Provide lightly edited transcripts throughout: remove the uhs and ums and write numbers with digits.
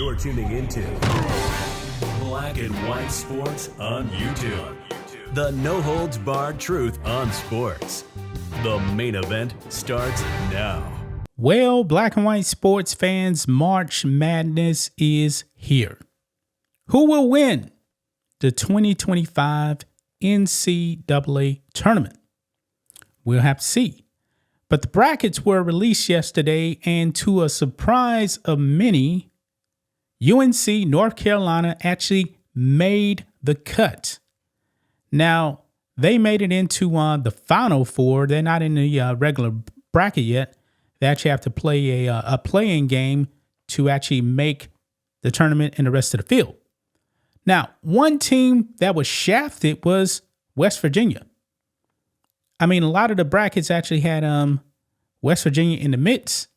You're tuning into Black and White Sports on YouTube. The no-holds-barred truth on sports. The main event starts now. Well, Black and White sports fans, March Madness is here. Who will win the 2025 NCAA tournament? We'll have to see. But the brackets were released yesterday, and to a surprise of many, UNC North Carolina actually made the cut. Now, they made it into the Final Four. They're not in the regular bracket yet. They actually have to play a play-in game to actually make the tournament and the rest of the field. Now, one team that was shafted was West Virginia. I mean, a lot of the brackets actually had West Virginia in the midst.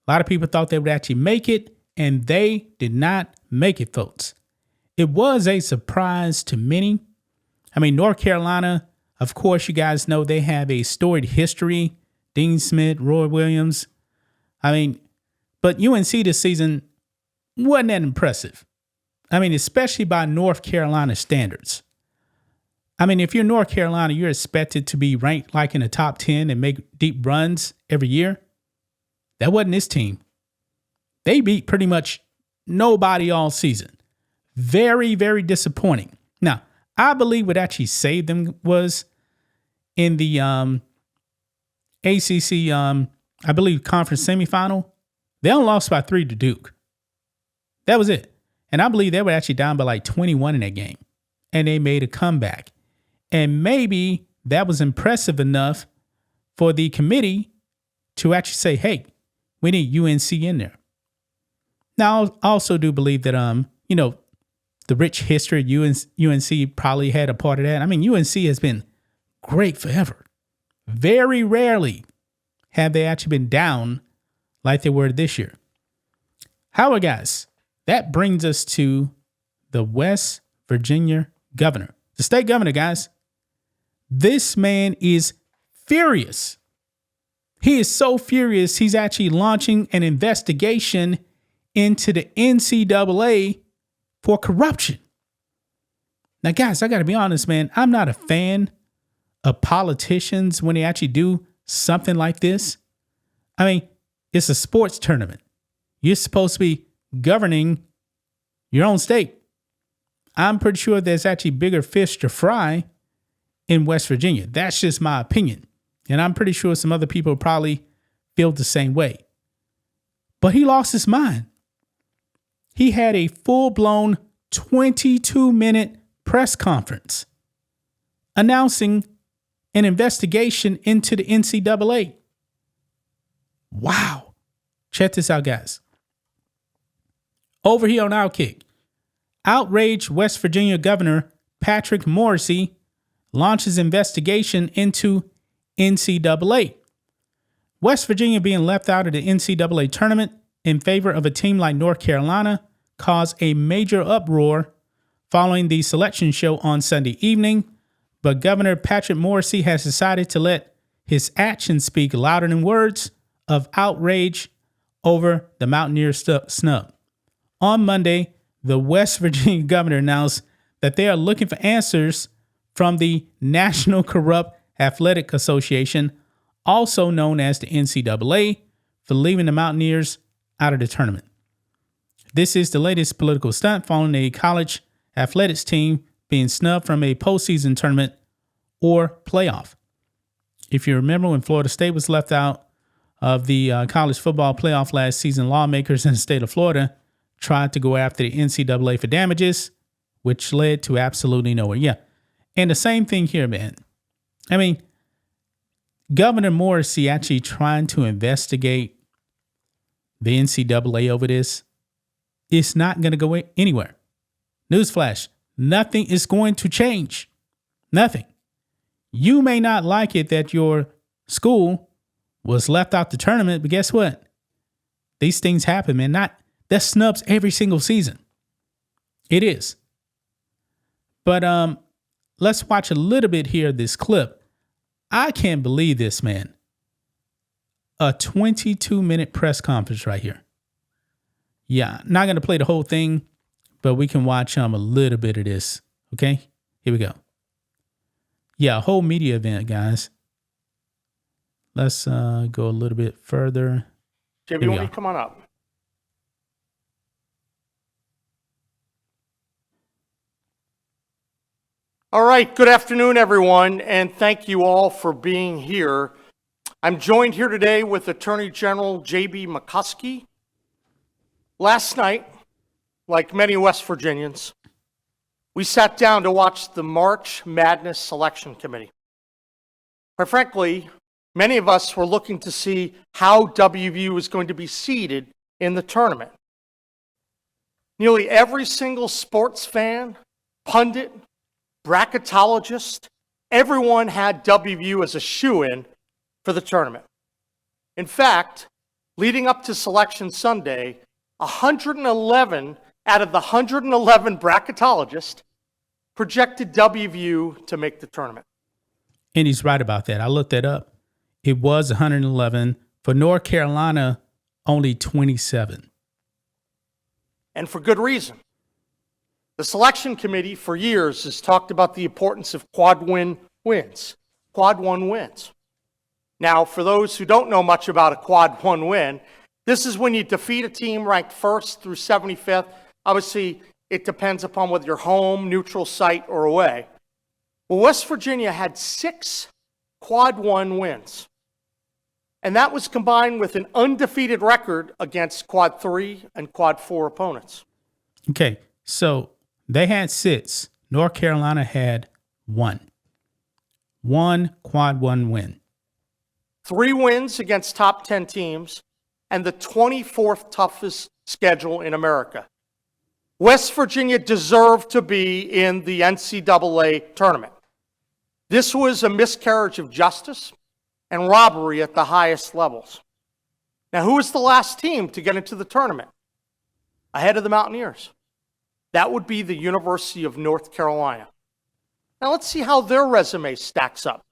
A lot of people thought they would actually make it, and they did not make it, folks. It was a surprise to many. I mean, North Carolina, of course, you guys know they have a storied history. Dean Smith, Roy Williams. I mean, but UNC this season wasn't that impressive. I mean, especially by North Carolina standards. I mean, if you're North Carolina, you're expected to be ranked like in the top 10 and make deep runs every year. That wasn't this team. They beat pretty much nobody all season. Very, very disappointing. Now, I believe what actually saved them was in the ACC, I believe, conference semifinal. They only lost by 3 to Duke. That was it. And I believe they were actually down by like 21 in that game. And they made a comeback. And maybe that was impressive enough for the committee to actually say, hey, we need UNC in there. Now, I also do believe that, the rich history of UNC probably had a part of that. I mean, UNC has been great forever. Very rarely have they actually been down like they were this year. However, guys, that brings us to the West Virginia governor. The state governor, guys. This man is furious. He is so furious, he's actually launching an investigation into the NCAA for corruption. Now, guys, I got to be honest, man. I'm not a fan of politicians when they actually do something like this. I mean, it's a sports tournament. You're supposed to be governing your own state. I'm pretty sure there's actually bigger fish to fry in West Virginia. That's just my opinion. And I'm pretty sure some other people probably feel the same way. But he lost his mind. He had a full-blown 22-minute press conference announcing an investigation into the NCAA. Wow. Check this out, guys. Over here on Outkick, outraged West Virginia Governor Patrick Morrisey launches investigation into NCAA. West Virginia being left out of the NCAA tournament in favor of a team like North Carolina caused a major uproar following the selection show on Sunday evening, but Governor Patrick Morrisey has decided to let his actions speak louder than words of outrage over the Mountaineers snub. On Monday, the West Virginia governor announced that they are looking for answers from the National Corrupt Athletic Association, also known as the NCAA, for leaving the Mountaineers out of the tournament. This is the latest political stunt following a college athletics team being snubbed from a postseason tournament or playoff. If you remember when Florida State was left out of the college football playoff last season, lawmakers in the state of Florida tried to go after the NCAA for damages, which led to absolutely nowhere. Yeah. And the same thing here, man. I mean, Governor Morrisey actually trying to investigate the NCAA over this. It's not going to go anywhere. Newsflash, nothing is going to change. Nothing. You may not like it that your school was left out the tournament, but guess what? These things happen, man. That snubs every single season. It is. But let's watch a little bit here of this clip. I can't believe this, man. A 22-minute press conference right here. Yeah, not going to play the whole thing, but we can watch a little bit of this. Okay, here we go. Yeah, a whole media event, guys. Let's go a little bit further. JB, you want me to come on up? All right, good afternoon, everyone, and thank you all for being here. I'm joined here today with Attorney General J.B. McCuskey. Last night, like many West Virginians, we sat down to watch the March Madness Selection Committee. Quite frankly, many of us were looking to see how WVU was going to be seeded in the tournament. Nearly every single sports fan, pundit, bracketologist, everyone had WVU as a shoo-in for the tournament. In fact, leading up to Selection Sunday, 111 out of the 111 bracketologists projected WVU to make the tournament. And he's right about that. I looked that up. It was 111. For North Carolina, only 27. And for good reason. The selection committee for years has talked about the importance of quad one wins. Now, for those who don't know much about a quad one win, this is when you defeat a team ranked 1st through 75th. Obviously, it depends upon whether you're home, neutral site, or away. Well, West Virginia had 6 quad one wins. And that was combined with an undefeated record against quad 3 and quad 4 opponents. Okay, so they had 6. North Carolina had 1. 1 quad 1 win. 3 wins against top 10 teams and the 24th toughest schedule in America. West Virginia deserved to be in the NCAA tournament. This was a miscarriage of justice and robbery at the highest levels. Now, who was the last team to get into the tournament? Ahead of the Mountaineers. That would be the University of North Carolina. Now, let's see how their resume stacks up.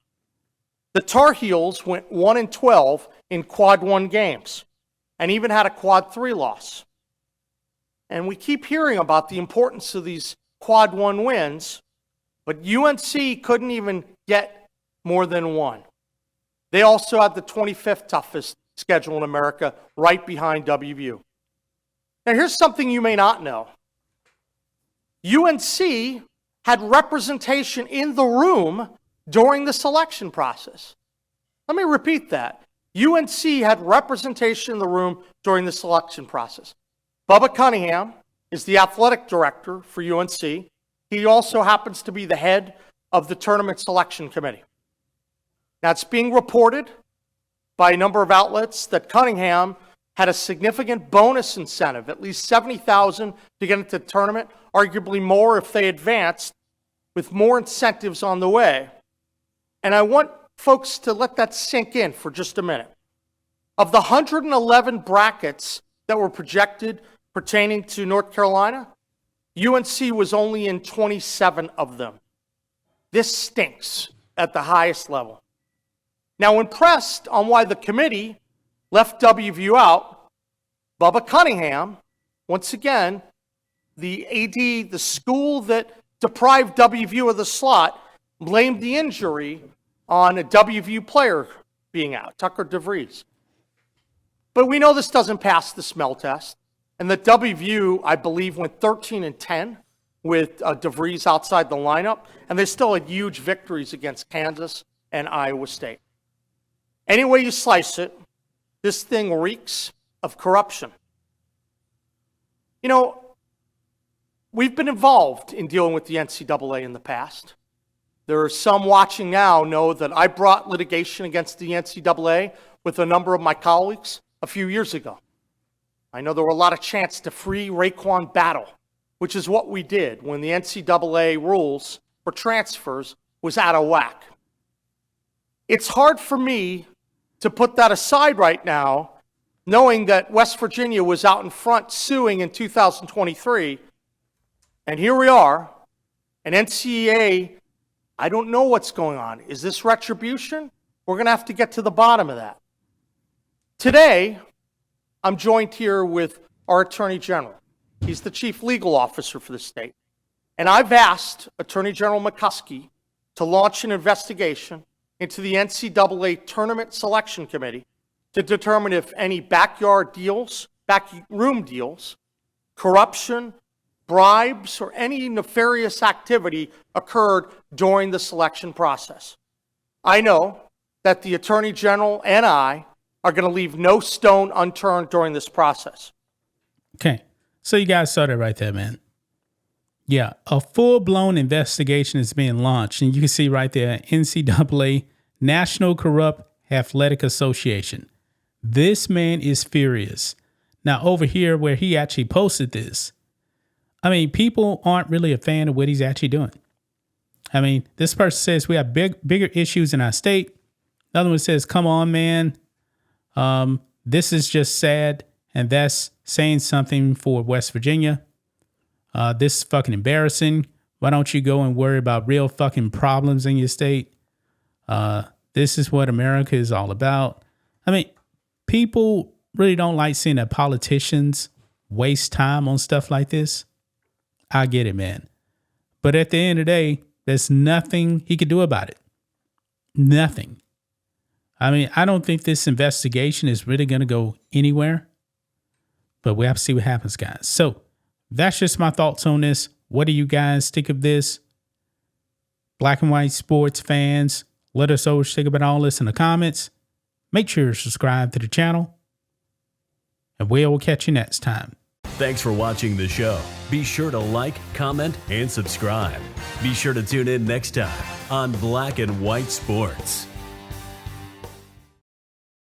The Tar Heels went 1-12 in quad 1 games and even had a quad 3 loss. And we keep hearing about the importance of these quad 1 wins, but UNC couldn't even get more than 1. They also had the 25th toughest schedule in America, right behind WVU. Now, here's something you may not know. UNC had representation in the room during the selection process. Let me repeat that. UNC had representation in the room during the selection process. Bubba Cunningham is the athletic director for UNC. He also happens to be the head of the tournament selection committee. Now, it's being reported by a number of outlets that Cunningham had a significant bonus incentive, at least $70,000 to get into the tournament, arguably more if they advanced, with more incentives on the way. And I want folks to let that sink in for just a minute. Of the 111 brackets that were projected pertaining to North Carolina, UNC was only in 27 of them. This stinks at the highest level. Now, when pressed on why the committee left WVU out, Bubba Cunningham, once again, the AD, the school that deprived WVU of the slot, blamed the injury on a WVU player being out, Tucker DeVries. But we know this doesn't pass the smell test, and that WVU, I believe, went 13-10 with DeVries outside the lineup, and they still had huge victories against Kansas and Iowa State. Any way you slice it, this thing reeks of corruption. You know, we've been involved in dealing with the NCAA in the past. There are some watching now know that I brought litigation against the NCAA with a number of my colleagues a few years ago. I know there were a lot of chants to free Raekwon Battle, which is what we did when the NCAA rules for transfers was out of whack. It's hard for me to put that aside right now, knowing that West Virginia was out in front suing in 2023, and here we are, an NCAA, I don't know what's going on. Is this retribution? We're going to have to get to the bottom of that. Today, I'm joined here with our Attorney General. He's the chief legal officer for the state. And I've asked Attorney General McCuskey to launch an investigation into the NCAA Tournament Selection Committee to determine if any backroom deals, corruption, bribes, or any nefarious activity occurred during the selection process. I know that the Attorney General and I are going to leave no stone unturned during this process. Okay, so you guys saw that right there, man. Yeah, a full-blown investigation is being launched, and you can see right there, NCAA, National Corrupt Athletic Association. This man is furious. Now, over here where he actually posted this, I mean, people aren't really a fan of what he's actually doing. I mean, this person says we have bigger issues in our state. Another one says, come on, man. This is just sad, and that's saying something for West Virginia. This is fucking embarrassing. Why don't you go and worry about real fucking problems in your state? This is what America is all about. I mean, people really don't like seeing that politicians waste time on stuff like this. I get it, man. But at the end of the day, there's nothing he could do about it. Nothing. I mean, I don't think this investigation is really going to go anywhere. But we have to see what happens, guys. So that's just my thoughts on this. What do you guys think of this? Black and white sports fans, let us know what you think about all this in the comments. Make sure to subscribe to the channel. And we will catch you next time. Thanks for watching the show. Be sure to like, comment, and subscribe. Be sure to tune in next time on Black and White Sports.